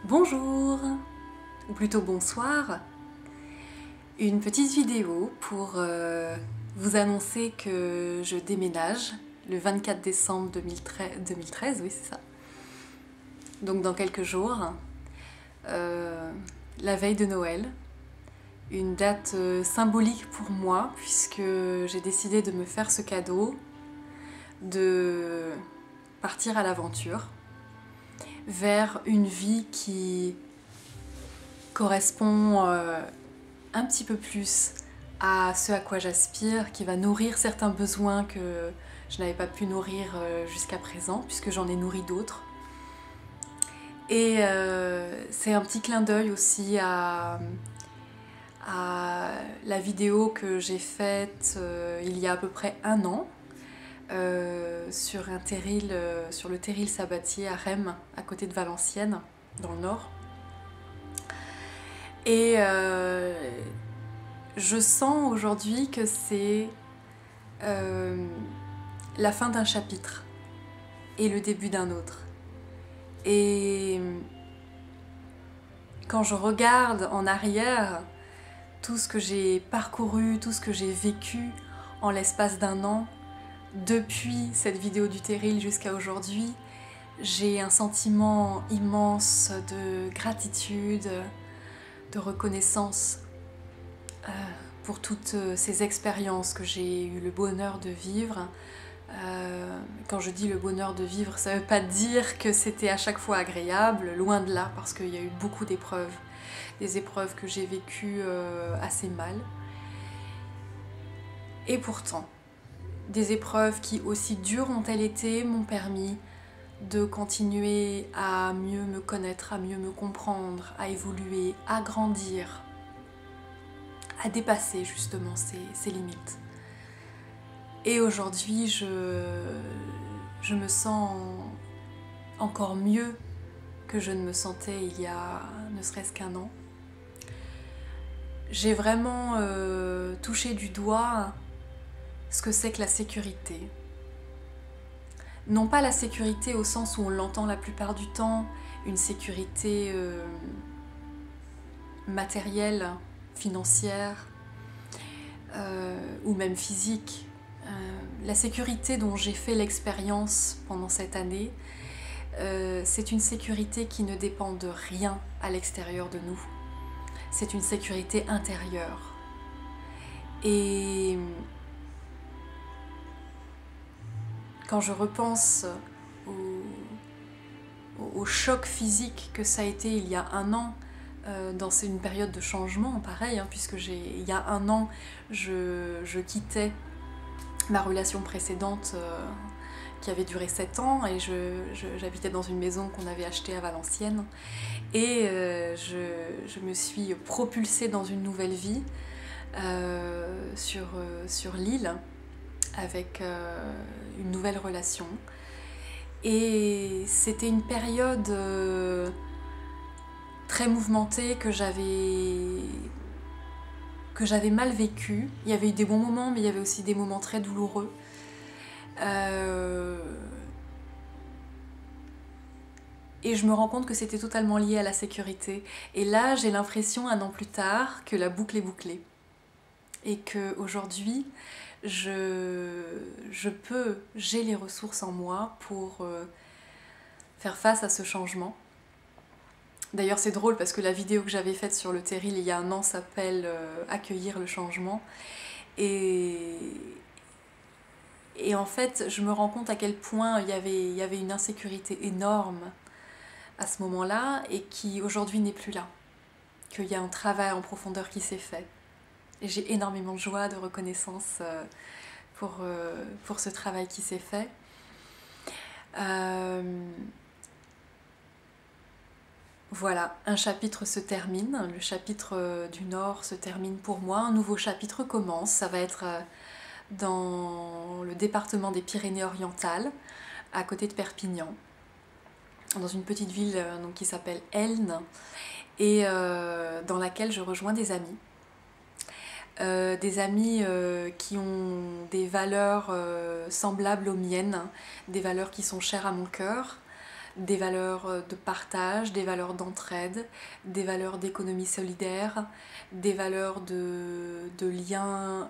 Bonjour, ou plutôt bonsoir. Une petite vidéo pour vous annoncer que je déménage le 24 décembre 2013, oui c'est ça. Donc dans quelques jours, la veille de Noël. Une date symbolique pour moi puisque j'ai décidé de me faire ce cadeau, de partir à l'aventure vers une vie qui correspond un petit peu plus à ce à quoi j'aspire, qui va nourrir certains besoins que je n'avais pas pu nourrir jusqu'à présent, puisque j'en ai nourri d'autres. Et c'est un petit clin d'œil aussi à la vidéo que j'ai faite il y a à peu près un an sur un terril, sur le terril Sabatier à Rheims, à côté de Valenciennes, dans le nord. Et je sens aujourd'hui que c'est la fin d'un chapitre et le début d'un autre. Et quand je regarde en arrière tout ce que j'ai parcouru, tout ce que j'ai vécu en l'espace d'un an, depuis cette vidéo du terril jusqu'à aujourd'hui, j'ai un sentiment immense de gratitude, de reconnaissance pour toutes ces expériences que j'ai eu le bonheur de vivre. Quand je dis le bonheur de vivre, ça ne veut pas dire que c'était à chaque fois agréable, loin de là, parce qu'il y a eu beaucoup d'épreuves, des épreuves que j'ai vécues assez mal. Et pourtant, des épreuves qui, aussi dures ont-elles été, m'ont permis de continuer à mieux me connaître, à mieux me comprendre, à évoluer, à grandir, à dépasser justement ces limites. Et aujourd'hui, je me sens encore mieux que je ne me sentais il y a ne serait-ce qu'un an. J'ai vraiment touché du doigt ce que c'est que la sécurité. Non pas la sécurité au sens où on l'entend la plupart du temps, une sécurité matérielle, financière ou même physique. La sécurité dont j'ai fait l'expérience pendant cette année, c'est une sécurité qui ne dépend de rien à l'extérieur de nous. C'est une sécurité intérieure. Et quand je repense au choc physique que ça a été il y a un an, dans une période de changement, pareil, puisque il y a un an, je quittais ma relation précédente qui avait duré 7 ans et j'habitais dans une maison qu'on avait achetée à Valenciennes et je me suis propulsée dans une nouvelle vie sur l'île avec une nouvelle relation. Et c'était une période très mouvementée que j'avais mal vécue. Il y avait eu des bons moments, mais il y avait aussi des moments très douloureux. Et je me rends compte que c'était totalement lié à la sécurité. Et là, j'ai l'impression, un an plus tard, que la boucle est bouclée. Et qu'aujourd'hui, j'ai les ressources en moi pour faire face à ce changement. D'ailleurs, c'est drôle parce que la vidéo que j'avais faite sur le terril il y a un an s'appelle Accueillir le changement. Et en fait, je me rends compte à quel point il y avait une insécurité énorme à ce moment-là et qui aujourd'hui n'est plus là. Qu'il y a un travail en profondeur qui s'est fait. Et j'ai énormément de joie, de reconnaissance pour ce travail qui s'est fait. Voilà, un chapitre se termine, le chapitre du Nord se termine pour moi, un nouveau chapitre commence, ça va être dans le département des Pyrénées-Orientales, à côté de Perpignan, dans une petite ville donc, qui s'appelle Elne, et dans laquelle je rejoins des amis. Des amis qui ont des valeurs semblables aux miennes, des valeurs qui sont chères à mon cœur, des valeurs de partage, des valeurs d'entraide, des valeurs d'économie solidaire, des valeurs de lien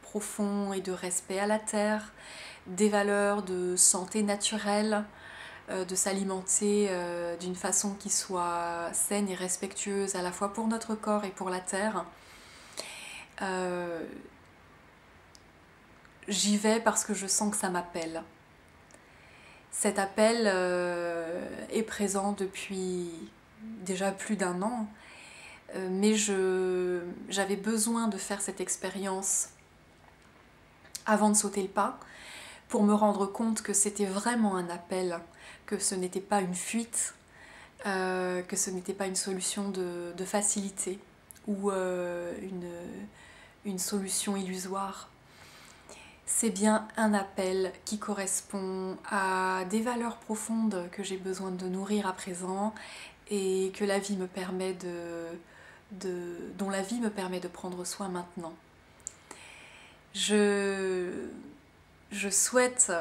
profond et de respect à la terre, des valeurs de santé naturelle, de s'alimenter d'une façon qui soit saine et respectueuse à la fois pour notre corps et pour la terre. J'y vais parce que je sens que ça m'appelle. Cet appel est présent depuis déjà plus d'1 an, mais j'avais besoin de faire cette expérience avant de sauter le pas, pour me rendre compte que c'était vraiment un appel, que ce n'était pas une fuite, que ce n'était pas une solution de facilité ou une solution illusoire. C'est bien un appel qui correspond à des valeurs profondes que j'ai besoin de nourrir à présent et que la vie me permet dont la vie me permet de prendre soin maintenant. Je souhaite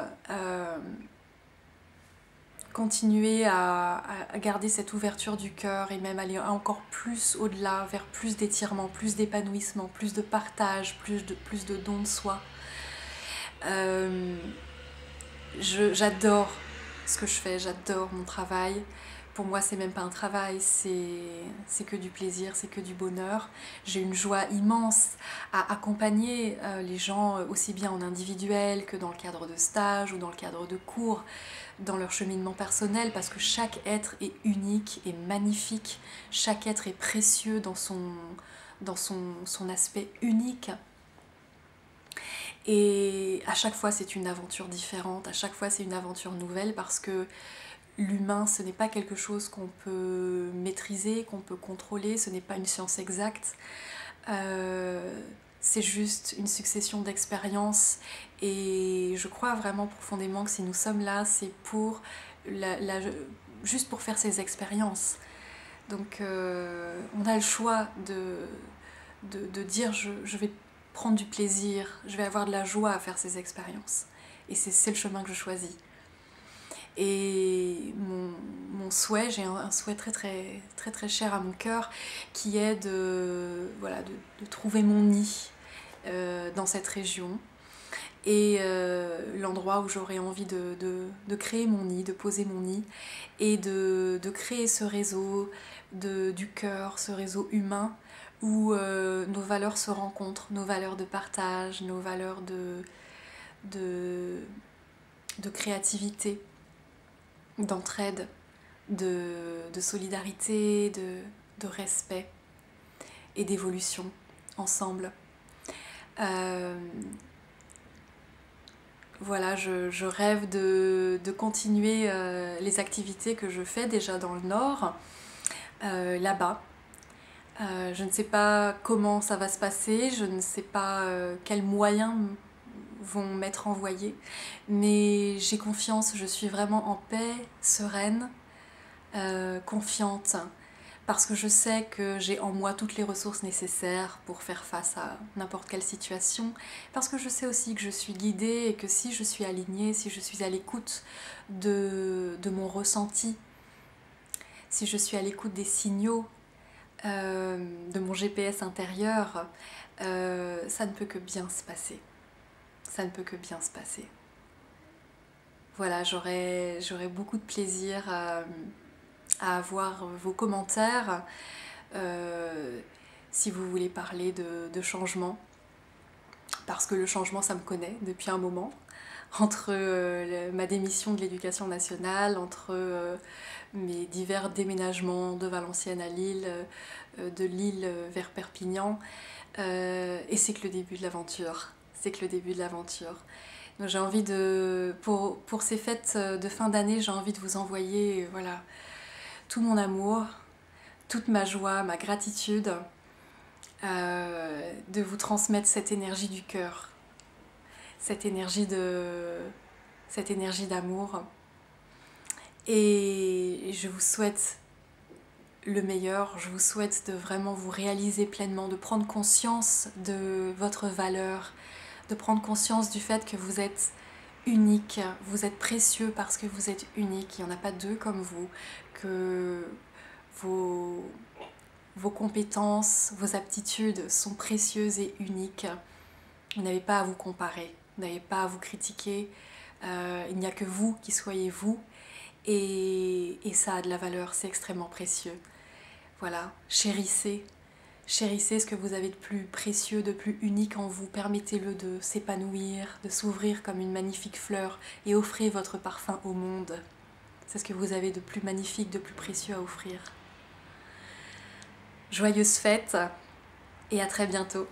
continuer à garder cette ouverture du cœur et même aller encore plus au-delà, vers plus d'étirement, plus d'épanouissement, plus de partage, plus de don de soi. J'adore ce que je fais, j'adore mon travail. Pour moi, c'est même pas un travail, c'est que du plaisir, c'est que du bonheur. J'ai une joie immense à accompagner les gens aussi bien en individuel que dans le cadre de stages ou dans le cadre de cours, dans leur cheminement personnel, parce que chaque être est unique et magnifique, chaque être est précieux dans son aspect unique. Et à chaque fois, c'est une aventure différente, à chaque fois, c'est une aventure nouvelle, parce que l'humain, ce n'est pas quelque chose qu'on peut maîtriser, qu'on peut contrôler, ce n'est pas une science exacte. C'est juste une succession d'expériences et je crois vraiment profondément que si nous sommes là, c'est pour juste pour faire ces expériences. Donc on a le choix de dire je vais prendre du plaisir, je vais avoir de la joie à faire ces expériences. Et c'est le chemin que je choisis. Et mon souhait, j'ai un souhait très cher à mon cœur, qui est de trouver mon nid dans cette région et l'endroit où j'aurais envie de créer mon nid, de poser mon nid et de créer ce réseau du cœur, ce réseau humain où nos valeurs se rencontrent, nos valeurs de partage, nos valeurs de créativité, d'entraide, de solidarité, de respect et d'évolution ensemble. Voilà, je rêve de continuer les activités que je fais déjà dans le Nord, là-bas. Je ne sais pas comment ça va se passer, je ne sais pas quels moyens vont m'être envoyés, mais j'ai confiance, je suis vraiment en paix, sereine, confiante, parce que je sais que j'ai en moi toutes les ressources nécessaires pour faire face à n'importe quelle situation, parce que je sais aussi que je suis guidée et que si je suis alignée, si je suis à l'écoute de mon ressenti, si je suis à l'écoute des signaux de mon GPS intérieur, ça ne peut que bien se passer. Ça ne peut que bien se passer. Voilà, j'aurai beaucoup de plaisir à avoir vos commentaires si vous voulez parler de changement, parce que le changement, ça me connaît depuis un moment, entre ma démission de l'éducation nationale, entre mes divers déménagements de Valenciennes à Lille, de Lille vers Perpignan, et c'est que le début de l'aventure. C'est que le début de l'aventure. Donc j'ai envie pour ces fêtes de fin d'année, j'ai envie de vous envoyer tout mon amour, toute ma joie, ma gratitude, de vous transmettre cette énergie du cœur, cette énergie d'amour. Et je vous souhaite le meilleur, je vous souhaite de vraiment vous réaliser pleinement, de prendre conscience de votre valeur, de prendre conscience du fait que vous êtes unique, vous êtes précieux parce que vous êtes unique, il n'y en a pas deux comme vous, que vos compétences, vos aptitudes sont précieuses et uniques. Vous n'avez pas à vous comparer, vous n'avez pas à vous critiquer, il n'y a que vous qui soyez vous, et ça a de la valeur, c'est extrêmement précieux. Voilà, chérissez ce que vous avez de plus précieux, de plus unique en vous. Permettez-le de s'épanouir, de s'ouvrir comme une magnifique fleur et offrez votre parfum au monde. C'est ce que vous avez de plus magnifique, de plus précieux à offrir. Joyeuses fêtes et à très bientôt.